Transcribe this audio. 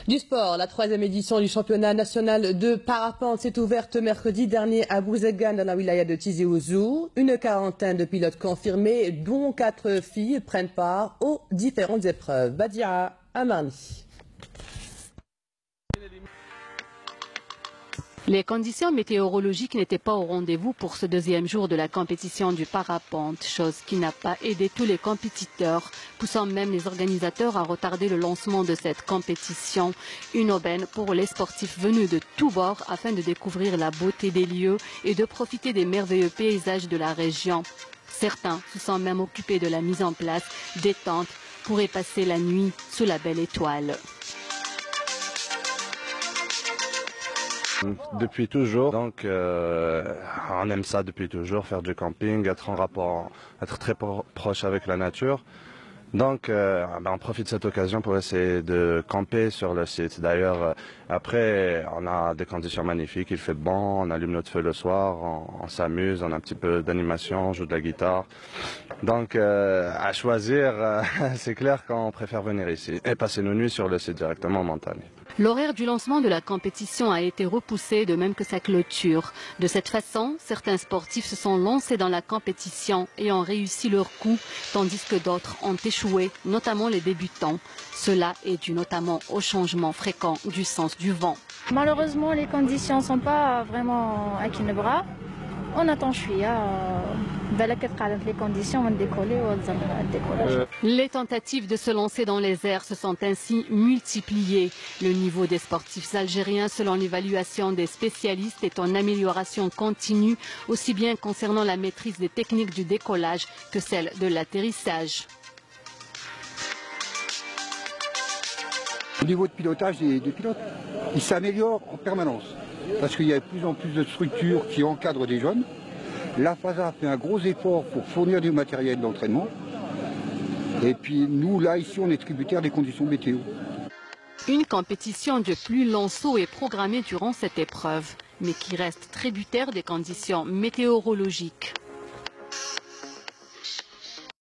Du sport, la 3e édition du championnat national de parapente s'est ouverte mercredi dernier à Bouzegane dans la wilaya de Tizi Ouzou. Une quarantaine de pilotes confirmés, dont 4 filles, prennent part aux différentes épreuves. Badia Amani. Les conditions météorologiques n'étaient pas au rendez-vous pour ce 2e jour de la compétition du parapente, chose qui n'a pas aidé tous les compétiteurs, poussant même les organisateurs à retarder le lancement de cette compétition. Une aubaine pour les sportifs venus de tous bords afin de découvrir la beauté des lieux et de profiter des merveilleux paysages de la région. Certains se sont même occupés de la mise en place des tentes pour y passer la nuit sous la belle étoile. Depuis toujours, donc on aime ça depuis toujours, faire du camping, être en rapport, être très proche avec la nature. Donc on profite de cette occasion pour essayer de camper sur le site. D'ailleurs, après, on a des conditions magnifiques, il fait bon, on allume notre feu le soir, on s'amuse, on a un petit peu d'animation, on joue de la guitare. Donc à choisir, c'est clair qu'on préfère venir ici et passer nos nuits sur le site directement en montagne. L'horaire du lancement de la compétition a été repoussé, de même que sa clôture. De cette façon, certains sportifs se sont lancés dans la compétition et ont réussi leur coup, tandis que d'autres ont échoué, notamment les débutants. Cela est dû notamment au changement fréquent du sens du vent. Malheureusement, les conditions ne sont pas vraiment à Kinebra. On attend les conditions vont décoller. Les tentatives de se lancer dans les airs se sont ainsi multipliées. Le niveau des sportifs algériens, selon l'évaluation des spécialistes, est en amélioration continue, aussi bien concernant la maîtrise des techniques du décollage que celle de l'atterrissage. Au niveau de pilotage des pilotes, ils s'améliorent en permanence parce qu'il y a de plus en plus de structures qui encadrent des jeunes. La FASA fait un gros effort pour fournir du matériel d'entraînement. Et puis nous, là, ici, on est tributaire des conditions météo. Une compétition de plus long saut est programmée durant cette épreuve, mais qui reste tributaire des conditions météorologiques.